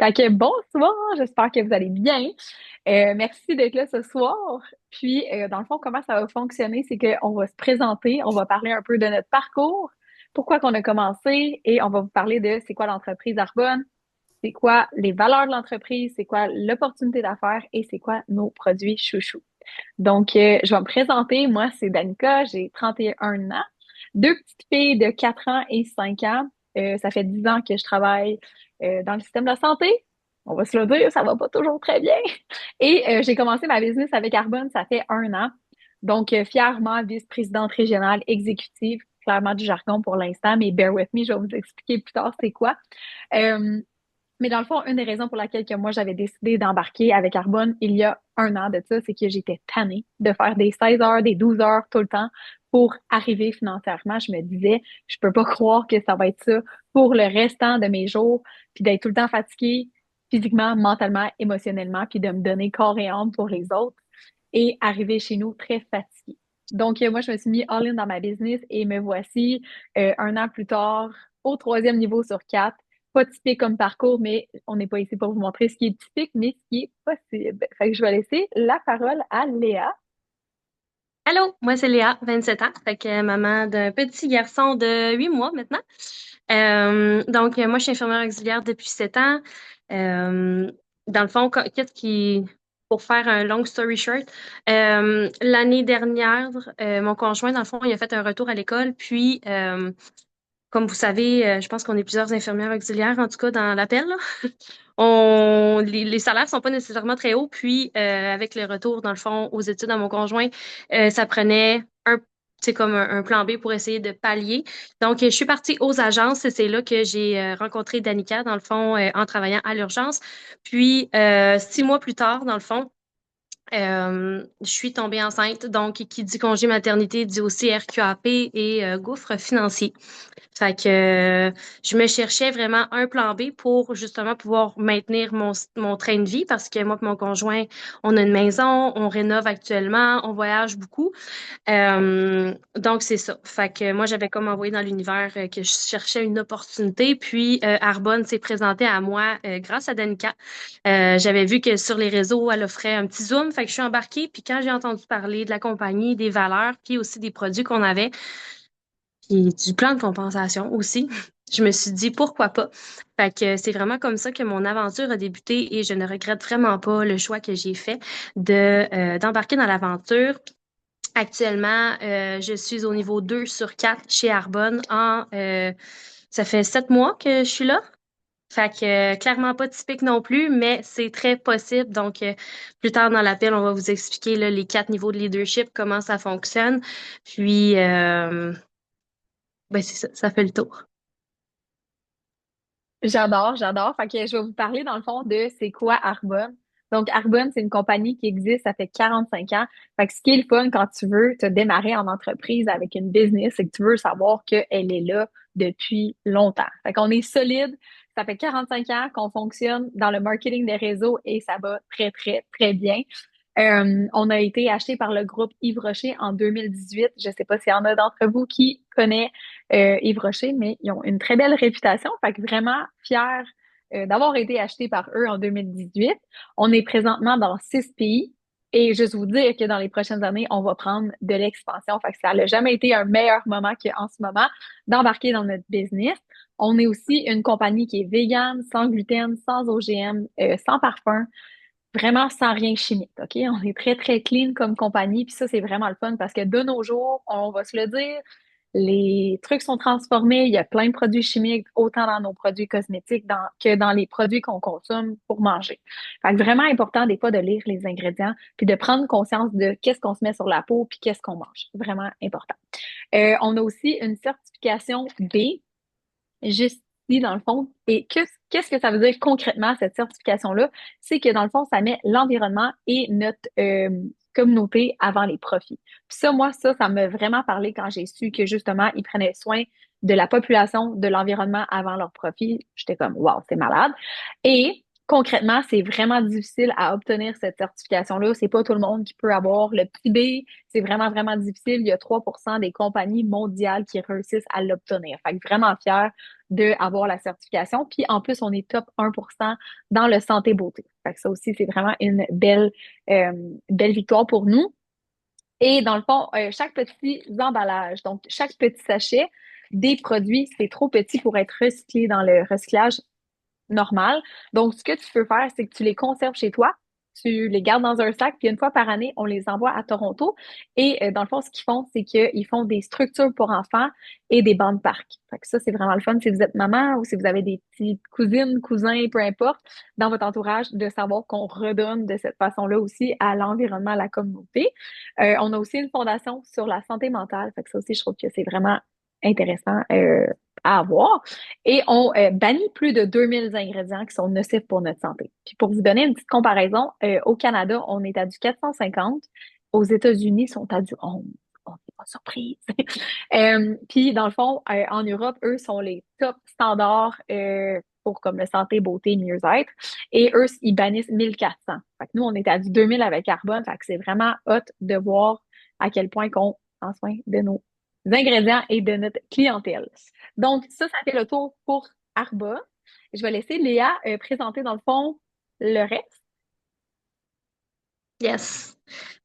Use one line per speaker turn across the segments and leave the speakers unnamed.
Fait que bonsoir, j'espère que vous allez bien. Merci d'être là ce soir. Puis, dans le fond, comment ça va fonctionner, c'est qu'on va se présenter, on va parler un peu de notre parcours, pourquoi qu'on a commencé, et on va vous parler de c'est quoi l'entreprise Arbonne, c'est quoi les valeurs de l'entreprise, c'est quoi l'opportunité d'affaires et c'est quoi nos produits chouchous. Donc, je vais me présenter. Moi, c'est Danica, j'ai 31 ans, deux petites filles de 4 ans et 5 ans. Ça fait 10 ans que je travaille dans le système de la santé. On va se le dire, ça va pas toujours très bien. Et j'ai commencé ma business avec Arbonne, ça fait 1 an. Donc, fièrement vice-présidente régionale exécutive, clairement du jargon pour l'instant, mais bear with me, je vais vous expliquer plus tard c'est quoi. Euh, mais dans le fond, une des raisons pour laquelle que moi, j'avais décidé d'embarquer avec Arbonne il y a 1 an de ça, c'est que j'étais tannée de faire des 16 heures, des 12 heures tout le temps pour arriver financièrement. Je me disais, je peux pas croire que ça va être ça pour le restant de mes jours, puis d'être tout le temps fatiguée physiquement, mentalement, émotionnellement, puis de me donner corps et âme pour les autres et arriver chez nous très fatiguée. Donc, moi, je me suis mis all-in dans ma business et me voici 1 an plus tard au troisième niveau sur quatre. Pas typique comme parcours, mais on n'est pas ici pour vous montrer ce qui est typique, mais ce qui est possible. Fait que je vais laisser la parole à Léa.
Allô, moi c'est Léa, 27 ans, fait que maman d'un petit garçon de 8 mois maintenant. Moi je suis infirmière auxiliaire depuis 7 ans. Euh, Dans le fond, qu'est-ce qui, pour faire un long story short, l'année dernière, mon conjoint, dans le fond, il a fait un retour à l'école, puis comme vous savez, je pense qu'on est plusieurs infirmières auxiliaires, en tout cas dans l'appel, là. Les salaires sont pas nécessairement très hauts, puis avec le retour, dans le fond, aux études à mon conjoint, ça prenait c'est comme un plan B pour essayer de pallier. Donc, je suis partie aux agences et c'est là que j'ai rencontré Danica, dans le fond, en travaillant à l'urgence. Puis, 6 mois plus tard, dans le fond, je suis tombée enceinte. Donc, qui dit congé maternité dit aussi RQAP et gouffre financier. Fait que je me cherchais vraiment un plan B pour justement pouvoir maintenir mon train de vie parce que moi et mon conjoint, on a une maison, on rénove actuellement, on voyage beaucoup. Donc c'est ça. Fait que moi j'avais comme envoyé dans l'univers que je cherchais une opportunité, puis Arbonne s'est présenté à moi grâce à Danica. J'avais vu que sur les réseaux elle offrait un petit zoom, fait que je suis embarquée. Puis quand j'ai entendu parler de la compagnie, des valeurs, puis aussi des produits qu'on avait, puis du plan de compensation aussi. Je me suis dit pourquoi pas. Fait que c'est vraiment comme ça que mon aventure a débuté et je ne regrette vraiment pas le choix que j'ai fait d'embarquer dans l'aventure. Actuellement, je suis au niveau 2 sur 4 chez Arbonne ça fait 7 mois que je suis là. Fait que clairement pas typique non plus, mais c'est très possible. Donc, plus tard dans l'appel, on va vous expliquer là, les 4 niveaux de leadership, comment ça fonctionne. Puis, c'est ça, ça fait le tour.
J'adore, j'adore. Fait que je vais vous parler dans le fond de c'est quoi Arbonne. Donc, Arbonne, c'est une compagnie qui existe, ça fait 45 ans. Fait que ce qui est le fun quand tu veux te démarrer en entreprise avec une business, c'est que tu veux savoir qu'elle est là depuis longtemps. Fait qu'on est solide. Ça fait 45 ans qu'on fonctionne dans le marketing des réseaux et ça va très, très, très bien. On a été acheté par le groupe Yves Rocher en 2018. Je ne sais pas s'il y en a d'entre vous qui connaissent Yves Rocher, mais ils ont une très belle réputation. Fait que vraiment fiers d'avoir été achetés par eux en 2018. On est présentement dans 6 pays. Et juste vous dire que dans les prochaines années, on va prendre de l'expansion. Fait que ça n'a jamais été un meilleur moment qu'en ce moment d'embarquer dans notre business. On est aussi une compagnie qui est végane, sans gluten, sans OGM, sans parfum, vraiment sans rien chimique, OK? On est très, très clean comme compagnie, puis ça, c'est vraiment le fun parce que de nos jours, on va se le dire, les trucs sont transformés, il y a plein de produits chimiques, autant dans nos produits cosmétiques que dans les produits qu'on consomme pour manger. Fait que vraiment important des fois de lire les ingrédients, puis de prendre conscience de qu'est-ce qu'on se met sur la peau, puis qu'est-ce qu'on mange. Vraiment important. On a aussi une certification B, juste ici, dans le fond. Et qu'est-ce que ça veut dire concrètement, cette certification-là? C'est que dans le fond, ça met l'environnement et notre communauté avant les profits. Puis ça, moi, ça m'a vraiment parlé quand j'ai su que justement, ils prenaient soin de la population, de l'environnement avant leurs profits. J'étais comme, wow, c'est malade. Et concrètement, c'est vraiment difficile à obtenir cette certification-là. C'est pas tout le monde qui peut avoir le petit B. C'est vraiment, vraiment difficile. Il y a 3% des compagnies mondiales qui réussissent à l'obtenir. Fait que vraiment fier d'avoir la certification. Puis en plus, on est top 1% dans le santé beauté. Fait que ça aussi, c'est vraiment une euh, belle victoire pour nous. Et dans le fond, chaque petit emballage, donc chaque petit sachet des produits, c'est trop petit pour être recyclé dans le recyclage normal. Donc, ce que tu peux faire, c'est que tu les conserves chez toi, tu les gardes dans un sac, puis une fois par année, on les envoie à Toronto. Et dans le fond, ce qu'ils font, c'est qu'ils font des structures pour enfants et des bancs de parc. Fait que ça, c'est vraiment le fun si vous êtes maman ou si vous avez des petites cousines, cousins, peu importe, dans votre entourage, de savoir qu'on redonne de cette façon-là aussi à l'environnement, à la communauté. On a aussi une fondation sur la santé mentale. Fait que ça aussi, je trouve que c'est vraiment intéressant à avoir. Et on bannit plus de 2000 ingrédients qui sont nocifs pour notre santé. Puis pour vous donner une petite comparaison, au Canada, on est à du 450. Aux États-Unis, ils sont à du 11. On n'est pas surprise. Puis dans le fond, en Europe, eux sont les top standards pour comme le santé, beauté, mieux-être. Et eux, ils bannissent 1400. Fait que nous, on est à du 2000 avec carbone. Fait que c'est vraiment hot de voir à quel point qu'on prend soin de nos ingrédients et de notre clientèle. Donc, ça fait le tour pour Arba. Je vais laisser Léa présenter, dans le fond, le reste.
Yes.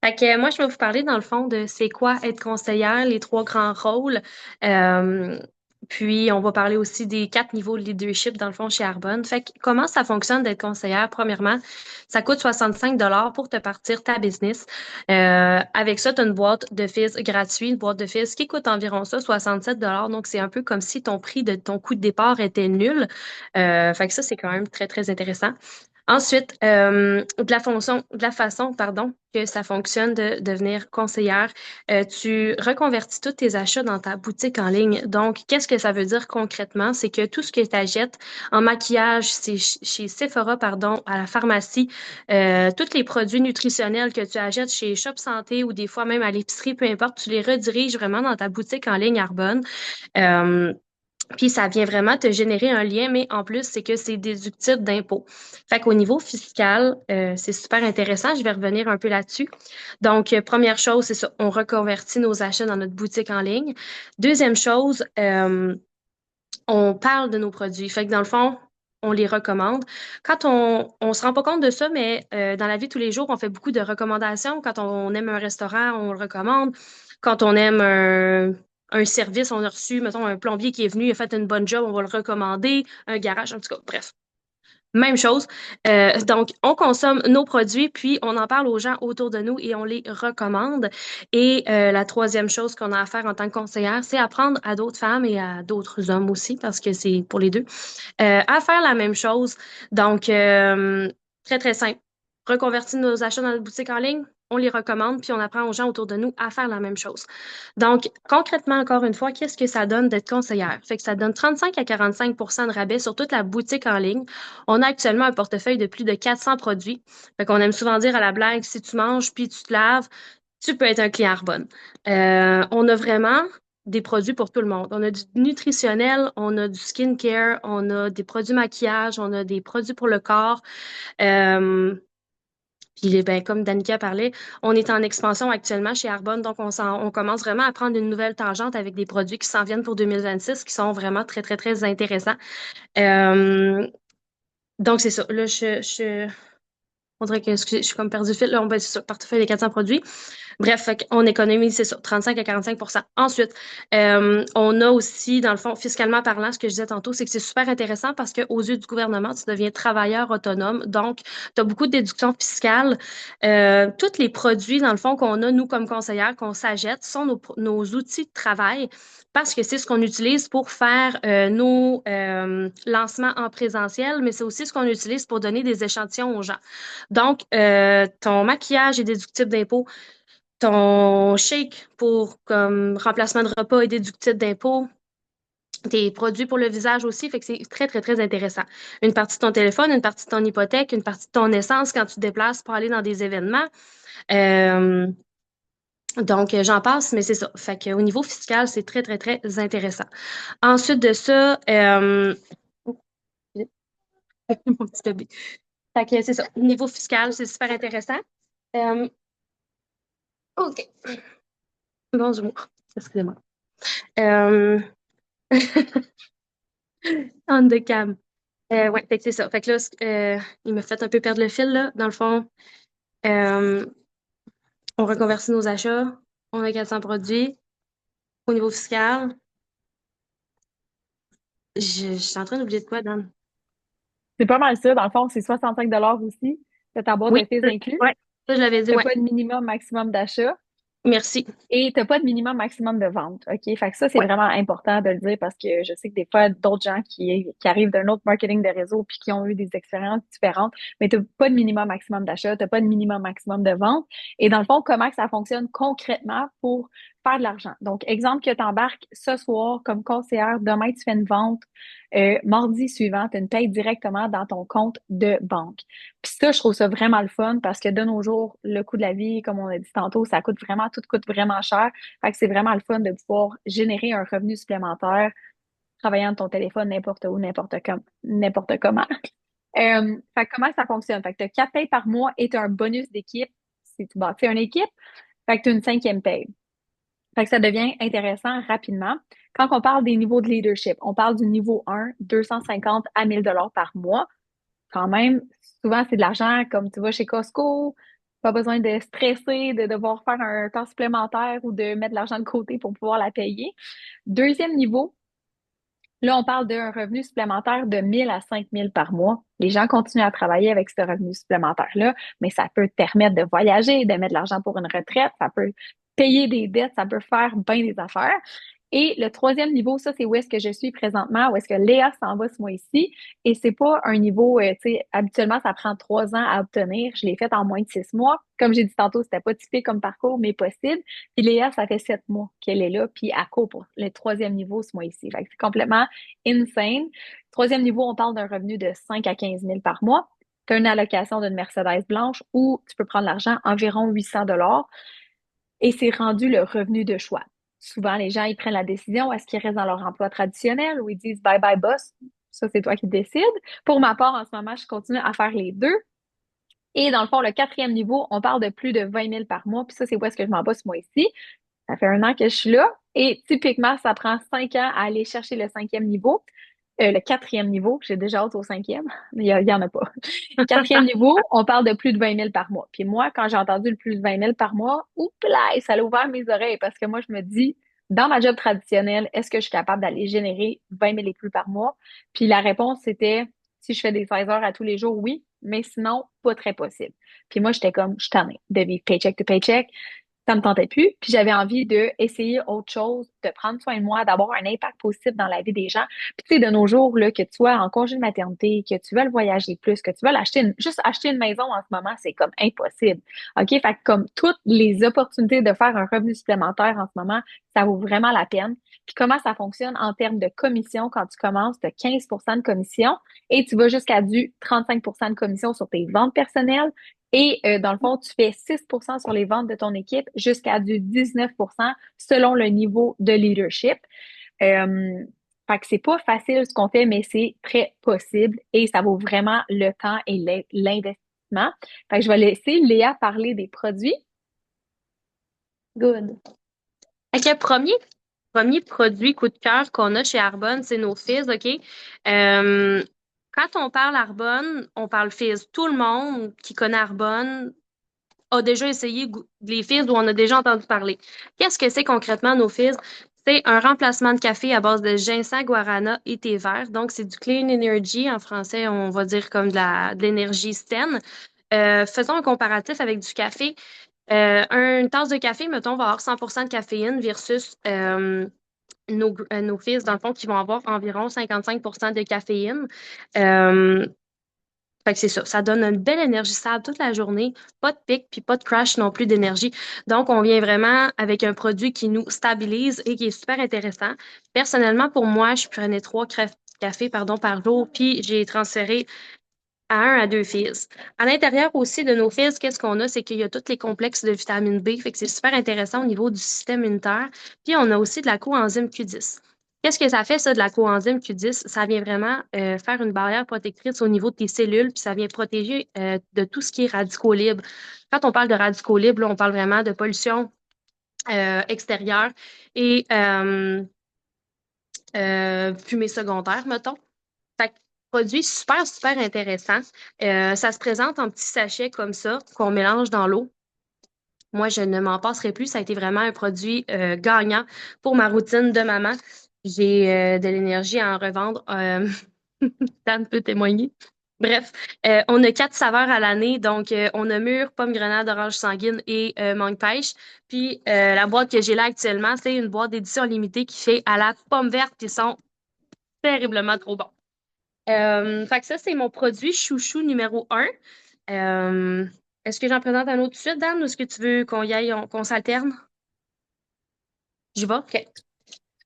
Fait que moi, je vais vous parler dans le fond de c'est quoi être conseillère, les trois grands rôles. Euh, Puis, on va parler aussi des 4 niveaux de leadership dans le fond chez Arbonne. Fait que comment ça fonctionne d'être conseillère? Premièrement, ça coûte 65 $ pour te partir ta business. Avec ça, tu as une boîte de fils gratuite, une boîte de fils qui coûte environ ça, 67 $. Donc, c'est un peu comme si ton prix de ton coût de départ était nul. Fait que ça, c'est quand même très, très intéressant. Ensuite, de la façon, pardon, que ça fonctionne de devenir conseillère, tu reconvertis tous tes achats dans ta boutique en ligne. Donc, qu'est-ce que ça veut dire concrètement? C'est que tout ce que tu achètes en maquillage, c'est chez Sephora, pardon, à la pharmacie, tous les produits nutritionnels que tu achètes chez Shop Santé ou des fois même à l'épicerie, peu importe, tu les rediriges vraiment dans ta boutique en ligne Arbonne. Euh, Puis ça vient vraiment te générer un lien, mais en plus, c'est que c'est déductible d'impôts. Fait qu'au niveau fiscal, c'est super intéressant. Je vais revenir un peu là-dessus. Donc, première chose, c'est ça, on reconvertit nos achats dans notre boutique en ligne. Deuxième chose, on parle de nos produits. Fait que dans le fond, on les recommande. Quand on se rend pas compte de ça, mais dans la vie de tous les jours, on fait beaucoup de recommandations. Quand on aime un restaurant, on le recommande. Quand on aime un service, on a reçu, mettons, un plombier qui est venu, il a fait une bonne job, on va le recommander. Un garage, en tout cas, bref. Même chose. Donc, on consomme nos produits, puis on en parle aux gens autour de nous et on les recommande. Et la troisième chose qu'on a à faire en tant que conseillère, c'est apprendre à d'autres femmes et à d'autres hommes aussi, parce que c'est pour les deux, à faire la même chose. Donc, très, très simple. Reconvertir nos achats dans notre boutique en ligne, on les recommande, puis on apprend aux gens autour de nous à faire la même chose. Donc, concrètement, encore une fois, qu'est-ce que ça donne d'être conseillère? Fait que ça donne 35 à 45 de rabais sur toute la boutique en ligne. On a actuellement un portefeuille de plus de 400 produits. Fait qu'on aime souvent dire à la blague, si tu manges puis tu te laves, tu peux être un client Arbonne. On a vraiment des produits pour tout le monde. On a du nutritionnel, on a du skincare, on a des produits maquillage, on a des produits pour le corps. Euh, Puis, ben, comme Danica parlait, on est en expansion actuellement chez Arbonne, donc on commence vraiment à prendre une nouvelle tangente avec des produits qui s'en viennent pour 2026, qui sont vraiment très, très, très intéressants. Euh, donc, c'est ça. Là, on dirait que excusez, je suis comme perdu le fil. Là, on va sur le portefeuille des 400 produits. Bref, fait on économise, c'est ça, 35 à 45 Ensuite, on a aussi, dans le fond, fiscalement parlant, ce que je disais tantôt, c'est que c'est super intéressant parce qu'aux yeux du gouvernement, tu deviens travailleur autonome. Donc, tu as beaucoup de déductions fiscales. Tous les produits, dans le fond, qu'on a, nous, comme conseillères, qu'on s'achète, sont nos outils de travail parce que c'est ce qu'on utilise pour faire nos lancements en présentiel, mais c'est aussi ce qu'on utilise pour donner des échantillons aux gens. Donc, ton maquillage est déductible d'impôt. Ton shake pour comme remplacement de repas est déductible d'impôt. Tes produits pour le visage aussi, fait que c'est très, très, très intéressant. Une partie de ton téléphone, une partie de ton hypothèque, une partie de ton essence quand tu te déplaces pour aller dans des événements. Euh, donc, j'en passe, mais c'est ça. Fait que, au niveau fiscal, c'est très, très, très intéressant. Ensuite de ça, mon petit bébé. Fait que c'est ça. Niveau fiscal, c'est super intéressant. Euh, OK. Bonjour. Excusez-moi. Euh, on the cam. Ouais, fait que c'est ça. Fait que là, il m'a fait un peu perdre le fil, là. Dans le fond, euh, on reconvertit nos achats. On a 400 produits. Au niveau fiscal, je suis en train d'oublier de quoi, Dan?
C'est pas mal ça. Dans le fond, c'est 65 aussi. T'as ta boîte
Oui,
de fils inclus.
ouais, ça, je l'avais dit,
T'as
ouais.
pas de minimum maximum d'achat.
Merci.
Et t'as pas de minimum maximum de vente, OK? Fait que ça, c'est
Ouais.
vraiment important de le dire parce que je sais que des fois, d'autres gens qui arrivent d'un autre marketing de réseau puis qui ont eu des expériences différentes, mais t'as pas de minimum maximum d'achat, t'as pas de minimum maximum de vente. Et dans le fond, comment que ça fonctionne concrètement pour faire de l'argent? Donc, exemple que tu embarques ce soir comme conseillère, demain, tu fais une vente, mardi suivant, tu as une paye directement dans ton compte de banque. Puis ça, je trouve ça vraiment le fun parce que de nos jours, le coût de la vie, comme on a dit tantôt, ça coûte vraiment, tout coûte vraiment cher. Fait que c'est vraiment le fun de pouvoir générer un revenu supplémentaire travaillant de ton téléphone n'importe où, n'importe comment. Fait que comment ça fonctionne? Fait que tu as 4 payes par mois et tu as un bonus d'équipe si tu bâtis une équipe. Fait que tu as une cinquième paye. Fait que ça devient intéressant rapidement. Quand on parle des niveaux de leadership, on parle du niveau 1, 250 à 1000 $ par mois. Quand même, souvent, c'est de l'argent comme tu vas chez Costco, pas besoin de stresser, de devoir faire un temps supplémentaire ou de mettre de l'argent de côté pour pouvoir la payer. Deuxième niveau, là, on parle d'un revenu supplémentaire de 1000 à 5000 par mois. Les gens continuent à travailler avec ce revenu supplémentaire-là, mais ça peut te permettre de voyager, de mettre de l'argent pour une retraite, ça peut payer des dettes, ça peut faire bien des affaires. Et le troisième niveau, ça, c'est où est-ce que je suis présentement, où est-ce que Léa s'en va ce mois-ci. Et c'est pas un niveau, tu sais, habituellement, ça prend 3 ans à obtenir. Je l'ai fait en moins de 6 mois. Comme j'ai dit tantôt, c'était pas typique comme parcours, mais possible. Puis Léa, ça fait 7 mois qu'elle est là, puis à court pour le troisième niveau ce mois-ci. Fait que c'est complètement insane. Troisième niveau, on parle d'un revenu de 5 à 15 000 par mois. Tu as une allocation d'une Mercedes blanche ou tu peux prendre l'argent, environ 800 $ et c'est rendu le revenu de choix. Souvent, les gens, ils prennent la décision, est-ce qu'ils restent dans leur emploi traditionnel ou ils disent bye bye boss? Ça, c'est toi qui décides. Pour ma part, en ce moment, je continue à faire les deux. Et dans le fond, le quatrième niveau, on parle de plus de 20 000 par mois. Puis ça, c'est où est-ce que je m'en bats ce mois-ci. Ça fait un an que je suis là. Et typiquement, ça prend 5 ans à aller chercher le cinquième niveau. Le quatrième niveau, j'ai déjà hâte au cinquième, mais il y en a pas. Quatrième niveau, on parle de plus de 20 000 par mois. Puis moi, quand j'ai entendu le plus de 20 000 par mois, oups là, ça a ouvert mes oreilles parce que moi, je me dis, dans ma job traditionnelle, est-ce que je suis capable d'aller générer 20 000 et plus par mois? Puis la réponse, c'était, si je fais des 16 heures à tous les jours, oui, mais sinon, pas très possible. Puis moi, j'étais comme, je suis tannée de vivre paycheck to paycheck, ça me tentait plus, puis j'avais envie de essayer autre chose, de prendre soin de moi, d'avoir un impact positif dans la vie des gens. Puis tu sais, de nos jours, là, que tu sois en congé de maternité, que tu veuilles voyager plus, que tu veuilles juste acheter une maison en ce moment, c'est comme impossible. OK? Fait que comme toutes les opportunités de faire un revenu supplémentaire en ce moment, ça vaut vraiment la peine. Puis comment ça fonctionne en termes de commission quand tu commences, tu as 15 de commission et tu vas jusqu'à du 35 de commission sur tes ventes personnelles. Et dans le fond, tu fais 6 sur les ventes de ton équipe jusqu'à du 19 selon le niveau de leadership. Euh, Fait que c'est pas facile ce qu'on fait, mais c'est très possible et ça vaut vraiment le temps et l'investissement. Fait que je vais laisser Léa parler des produits.
Good. OK, premier produit coup de cœur qu'on a chez Arbonne, c'est nos fizz, OK? Euh, Quand on parle Arbonne, on parle fizz. Tout le monde qui connaît Arbonne a déjà essayé les fizz ou on a déjà entendu parler. Qu'est-ce que c'est concrètement nos fizz? C'est un remplacement de café à base de ginseng, guarana et thé vert. Donc, c'est du clean energy. En français, on va dire comme de l'énergie saine. Faisons un comparatif avec du café. Une tasse de café, mettons, va avoir 100% de caféine versus nos fils, dans le fond, qui vont avoir environ 55% de caféine. Euh, Fait que c'est ça. Ça donne une belle énergie stable toute la journée. Pas de pic, puis pas de crash non plus d'énergie. Donc, on vient vraiment avec un produit qui nous stabilise et qui est super intéressant. Personnellement, pour moi, je prenais 3 cafés par jour, puis j'ai transféré à 1 à 2 fils. À l'intérieur aussi de nos fils, qu'est-ce qu'on a? C'est qu'il y a tous les complexes de vitamine B, fait que c'est super intéressant au niveau du système immunitaire. Puis on a aussi de la coenzyme Q10. Qu'est-ce que ça fait, ça, de la coenzyme Q10? Ça vient vraiment faire une barrière protectrice au niveau de tes cellules, puis ça vient protéger de tout ce qui est radicaux libres. Quand on parle de radicaux libres, là, on parle vraiment de pollution extérieure et fumée secondaire, mettons. Fait que, produit super, super intéressant. Ça se présente en petits sachets comme ça, qu'on mélange dans l'eau. Moi, je ne m'en passerai plus. Ça a été vraiment un produit gagnant pour ma routine de maman. J'ai de l'énergie à en revendre. Dan peut témoigner. Bref, on a 4 saveurs à l'année. Donc, on a mûre, pomme grenade, orange sanguine et mangue pêche. Puis, la boîte que j'ai là actuellement, c'est une boîte d'édition limitée qui fait à la pomme verte qui sont terriblement trop bons. Fait que ça, c'est mon produit chouchou numéro un. Euh, Est-ce que j'en présente un autre tout de suite, Dan, ou est-ce que tu veux qu'on y aille, qu'on s'alterne? J'y vais? OK.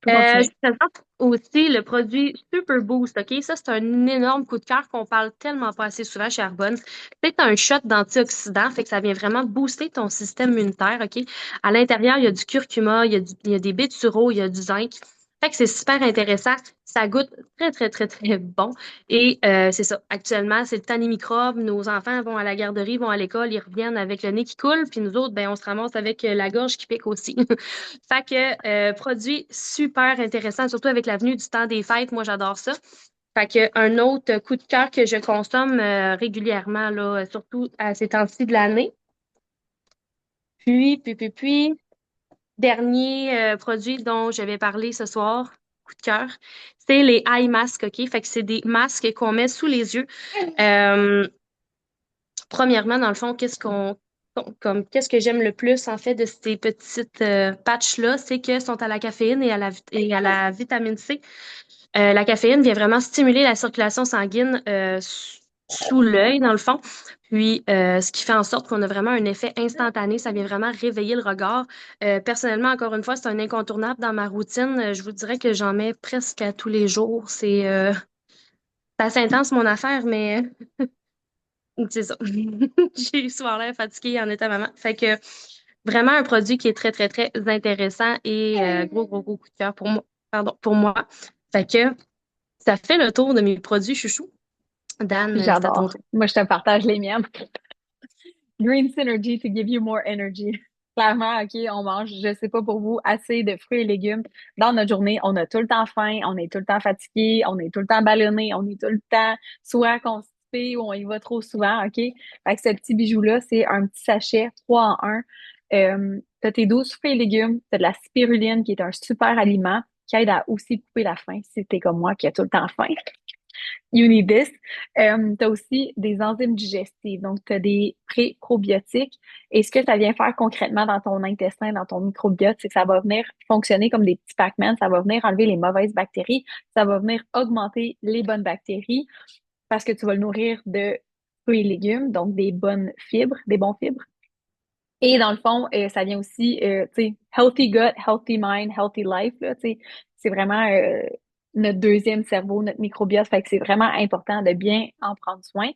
Tu peux continuer.
Je présente aussi le produit Super Boost, OK? Ça, c'est un énorme coup de cœur qu'on parle tellement pas assez souvent chez Arbonne. C'est un shot d'antioxydants, fait que ça vient vraiment booster ton système immunitaire, OK? À l'intérieur, il y a du curcuma, il y a des baies de sureau, il y a du zinc. Fait que c'est super intéressant. Ça goûte très, très, très, très bon. Et c'est ça. Actuellement, c'est le temps des microbes. Nos enfants vont à la garderie, vont à l'école, ils reviennent avec le nez qui coule, puis nous autres, ben, on se ramasse avec la gorge qui pique aussi. Fait que produit super intéressant, surtout avec la venue du temps des fêtes. Moi, j'adore ça. Fait que un autre coup de cœur que je consomme régulièrement, là, surtout à ces temps-ci de l'année. Puis, dernier produit dont je vais parler ce soir, coup de cœur, c'est les eye masks, OK? Fait que c'est des masques qu'on met sous les yeux. Euh, Premièrement, dans le fond, qu'est-ce que j'aime le plus en fait de ces petites patchs-là, c'est qu'elles sont à la caféine et à la vitamine C. La caféine vient vraiment stimuler la circulation sanguine sous l'œil, dans le fond. Puis, ce qui fait en sorte qu'on a vraiment un effet instantané. Ça vient vraiment réveiller le regard. Personnellement, encore une fois, c'est un incontournable dans ma routine. Je vous dirais que j'en mets presque à tous les jours. C'est assez intense, mon affaire, mais c'est ça. J'ai souvent l'air fatiguée en étant maman. Fait que vraiment un produit qui est très, très, très intéressant et gros, gros, gros coup de cœur pour moi. Pardon, pour moi. Fait que ça fait le tour de mes produits chouchous. Dan, c'est à ton
J'adore.
tour.
Moi, je te partage les miennes. Green Synergy to give you more energy. Clairement, OK, on mange, je sais pas pour vous, assez de fruits et légumes dans notre journée. On a tout le temps faim, on est tout le temps fatigué, on est tout le temps ballonné, on est tout le temps soit constipé ou on y va trop souvent, OK? Fait que ce petit bijou-là, c'est un petit sachet 3 en 1. T'as tes 12 fruits et légumes, t'as de la spiruline qui est un super aliment qui aide à aussi couper la faim si t'es comme moi qui a tout le temps faim. You need this. Tu as aussi des enzymes digestives, donc tu as des pré-probiotiques. Et ce que ça vient faire concrètement dans ton intestin, dans ton microbiote, c'est que ça va venir fonctionner comme des petits Pac-Man, ça va venir enlever les mauvaises bactéries, ça va venir augmenter les bonnes bactéries parce que tu vas le nourrir de fruits et légumes, donc des bonnes fibres, des bons fibres. Et dans le fond, ça vient aussi, tu sais, healthy gut, healthy mind, healthy life, là, tu sais, c'est vraiment notre deuxième cerveau, notre microbiote, fait que c'est vraiment important de bien en prendre soin.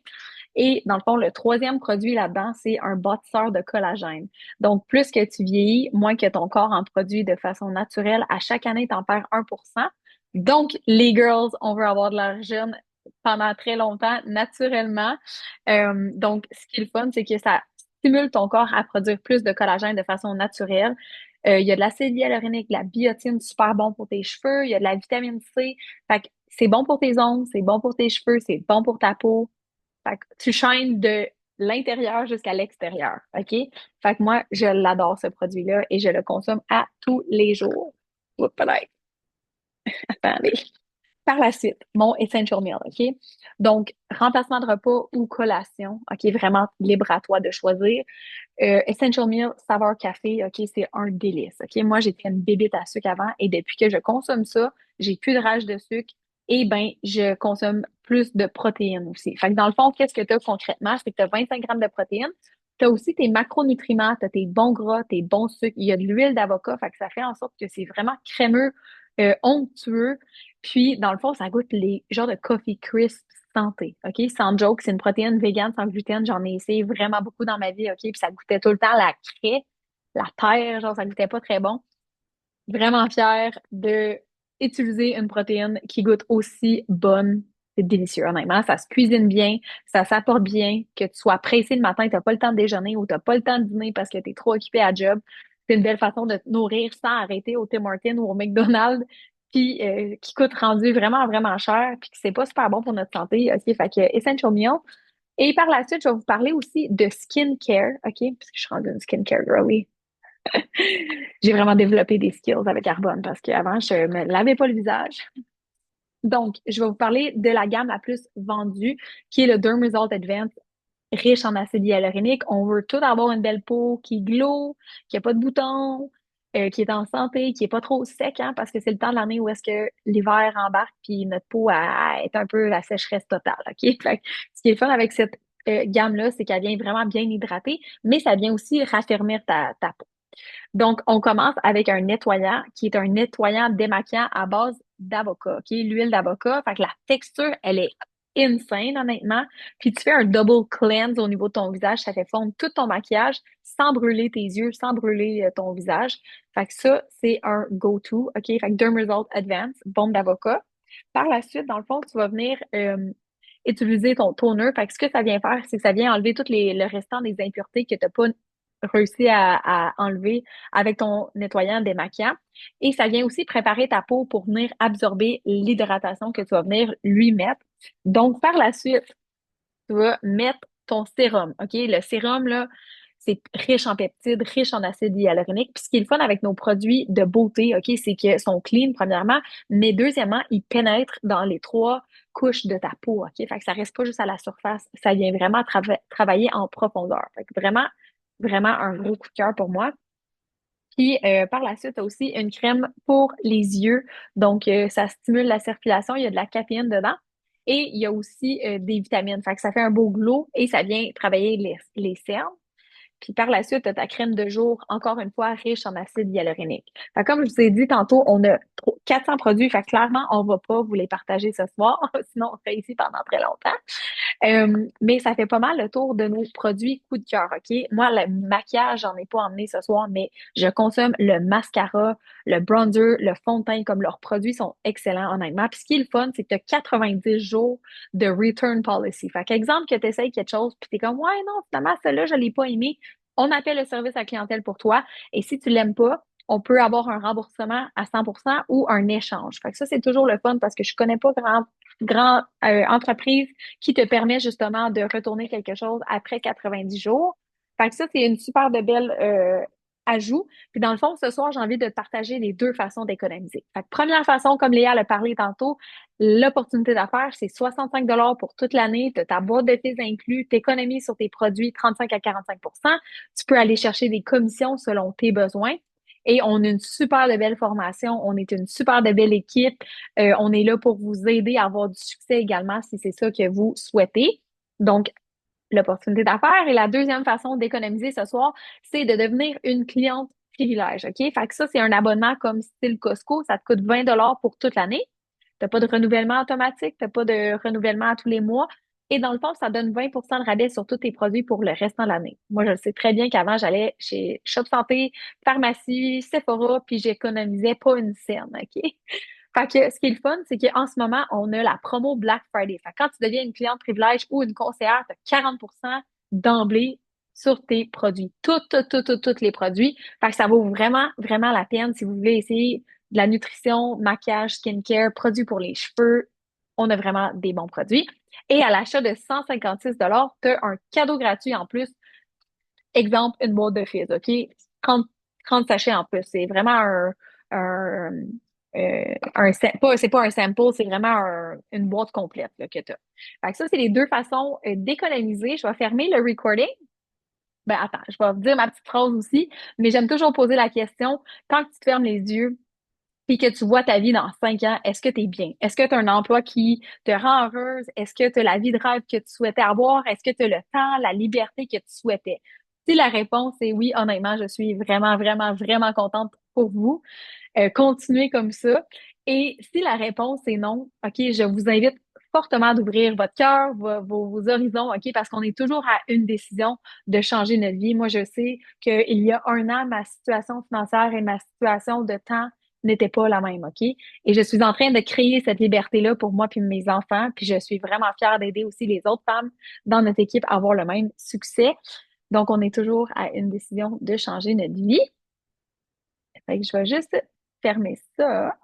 Et dans le fond, le troisième produit là-dedans, c'est un bâtisseur de collagène. Donc, plus que tu vieillis, moins que ton corps en produit de façon naturelle. À chaque année, tu en perds 1%. Donc, les girls, on veut avoir de l'air jeune pendant très longtemps, naturellement. Donc, ce qui est le fun, c'est que ça stimule ton corps à produire plus de collagène de façon naturelle. Il y a de l'acide hyaluronique, de la biotine, super bon pour tes cheveux. Il y a de la vitamine C. Fait que c'est bon pour tes ongles, c'est bon pour tes cheveux, c'est bon pour ta peau. Fait que tu shines de l'intérieur jusqu'à l'extérieur, OK? Fait que moi, je l'adore, ce produit-là, et je le consomme à tous les jours. Oups, là. Attendez. Par la suite, mon essential meal, OK? Donc, remplacement de repas ou collation, OK? Vraiment libre à toi de choisir. Essential meal, saveur café, OK? C'est un délice, OK? Moi, j'étais une bébête à sucre avant et depuis que je consomme ça, j'ai plus de rage de sucre et ben, je consomme plus de protéines aussi. Fait que dans le fond, qu'est-ce que tu as concrètement? C'est que tu as 25 grammes de protéines. Tu as aussi tes macronutriments, tu as tes bons gras, tes bons sucres. Il y a de l'huile d'avocat, fait que ça fait en sorte que c'est vraiment crémeux, onctueux. Puis, dans le fond, ça goûte les genres de coffee crisp santé, OK? Sans joke, c'est une protéine végane sans gluten. J'en ai essayé vraiment beaucoup dans ma vie, OK? Puis ça goûtait tout le temps la craie, la terre, genre, ça goûtait pas très bon. Vraiment fière de utiliser une protéine qui goûte aussi bonne. C'est délicieux, honnêtement. Ça se cuisine bien, ça s'apporte bien, que tu sois pressé le matin, tu n'as pas le temps de déjeuner ou tu n'as pas le temps de dîner parce que tu es trop occupé à job. C'est une belle façon de te nourrir sans arrêter au Tim Hortons ou au McDonald's, puis qui coûte rendu vraiment, vraiment cher, puis que c'est pas super bon pour notre santé. OK, fait que Essential Meal. Et par la suite, je vais vous parler aussi de skincare, OK? Parce que je suis rendue une skincare girly. J'ai vraiment développé des skills avec Arbonne parce qu'avant, je me lavais pas le visage. Donc, je vais vous parler de la gamme la plus vendue, qui est le Derm Result Advanced, riche en acide hyaluronique. On veut tout avoir une belle peau qui glow, qui a pas de boutons, qui est en santé, qui est pas trop sec, hein, parce que c'est le temps de l'année où est-ce que l'hiver embarque, puis notre peau est un peu la sécheresse totale, OK? Fait que ce qui est fun avec cette gamme-là, c'est qu'elle vient vraiment bien hydrater, mais ça vient aussi raffermir ta peau. Donc, on commence avec un nettoyant qui est un nettoyant démaquillant à base d'avocat, OK? L'huile d'avocat. Fait que la texture, elle est insane, honnêtement. Puis tu fais un double cleanse au niveau de ton visage. Ça fait fondre tout ton maquillage sans brûler tes yeux, sans brûler ton visage. Fait que ça, c'est un go-to, OK? Fait que Derm Result Advanced, bombe d'avocat. Par la suite, dans le fond, tu vas venir utiliser ton toner. Fait que ce que ça vient faire, c'est que ça vient enlever le restant des impuretés que tu n'as pas réussi à enlever avec ton nettoyant démaquillant. Et ça vient aussi préparer ta peau pour venir absorber l'hydratation que tu vas venir lui mettre. Donc, par la suite, tu vas mettre ton sérum. OK? Le sérum, là, c'est riche en peptides, riche en acide hyaluronique. Puis ce qui est le fun avec nos produits de beauté, OK, c'est qu'ils sont clean, premièrement, mais deuxièmement, ils pénètrent dans les trois couches de ta peau. OK? Fait que ça reste pas juste à la surface. Ça vient vraiment travailler en profondeur. Fait que vraiment, vraiment un gros coup de cœur pour moi. Puis par la suite, tu as aussi une crème pour les yeux. Donc, ça stimule la circulation. Il y a de la caféine dedans. Et il y a aussi des vitamines. Fait que ça fait un beau glow et ça vient travailler les cernes. Puis par la suite, tu as ta crème de jour, encore une fois, riche en acide hyaluronique. Fait que comme je vous ai dit tantôt, on a 400 produits. Fait que clairement, on va pas vous les partager ce soir. Sinon, on serait ici pendant très longtemps. Mais ça fait pas mal le tour de nos produits coup de cœur, OK? Moi, le maquillage, j'en ai pas emmené ce soir, mais je consomme le mascara, le bronzer, le fond de teint, comme leurs produits sont excellents, honnêtement. Puis ce qui est le fun, c'est que tu as 90 jours de return policy. Fait qu'exemple que tu essayes quelque chose, puis tu es comme, ouais, non, finalement, celle-là, je l'ai pas aimé. On appelle le service à la clientèle pour toi. Et si tu l'aimes pas, on peut avoir un remboursement à 100% ou un échange. Fait que ça, c'est toujours le fun parce que je connais pas grand entreprise qui te permet justement de retourner quelque chose après 90 jours. Fait que ça, c'est une super de belle ajout. Puis dans le fond, ce soir, j'ai envie de te partager les deux façons d'économiser. Fait que première façon, comme Léa l'a parlé tantôt, l'opportunité d'affaires, c'est 65 pour toute l'année. Tu as ta boîte de fils inclus, tu économises sur tes produits 35 à 45. Tu peux aller chercher des commissions selon tes besoins. Et on a une super de belle formation, on est une super de belle équipe. On est là pour vous aider à avoir du succès également si c'est ça que vous souhaitez. Donc, l'opportunité d'affaires. Et la deuxième façon d'économiser ce soir, c'est de devenir une cliente privilège. OK? Fait que ça, c'est un abonnement comme style Costco. Ça te coûte 20 pour toute l'année. T'as pas de renouvellement automatique, t'as pas de renouvellement à tous les mois. Et dans le fond, ça donne 20 de rabais sur tous tes produits pour le restant de l'année. Moi, je le sais très bien qu'avant, j'allais chez Shop Santé, pharmacie, Sephora, puis j'économisais pas une scène, OK? Fait que ce qui est le fun, c'est qu'en ce moment, on a la promo Black Friday. Fait que quand tu deviens une cliente privilège ou une conseillère, tu as 40% d'emblée sur tes produits. Tous les produits. Fait que ça vaut vraiment, vraiment la peine si vous voulez essayer de la nutrition, maquillage, skincare, produits pour les cheveux. On a vraiment des bons produits. Et à l'achat de 156 tu as un cadeau gratuit en plus. Exemple, une boîte de fizz, OK? 30, 30 sachets en plus. C'est vraiment un, c'est pas un sample, c'est vraiment une boîte complète là, que tu as. Fait que ça, c'est les deux façons d'économiser. Je vais fermer le recording. Ben, attends, je vais vous dire ma petite phrase aussi, mais j'aime toujours poser la question, quand tu te fermes les yeux, puis que tu vois ta vie dans 5 ans, est-ce que tu es bien? Est-ce que tu as un emploi qui te rend heureuse? Est-ce que tu as la vie de rêve que tu souhaitais avoir? Est-ce que tu as le temps, la liberté que tu souhaitais? Si la réponse est oui, honnêtement, je suis vraiment, vraiment, vraiment contente pour vous. Continuez comme ça. Et si la réponse est non, OK, je vous invite fortement d'ouvrir votre cœur, vos horizons, OK, parce qu'on est toujours à une décision de changer notre vie. Moi, je sais qu'il y a un an, ma situation financière et ma situation de temps n'était pas la même, OK? Et je suis en train de créer cette liberté-là pour moi puis mes enfants, puis je suis vraiment fière d'aider aussi les autres femmes dans notre équipe à avoir le même succès. Donc, on est toujours à une décision de changer notre vie. Fait que je vais juste fermer ça.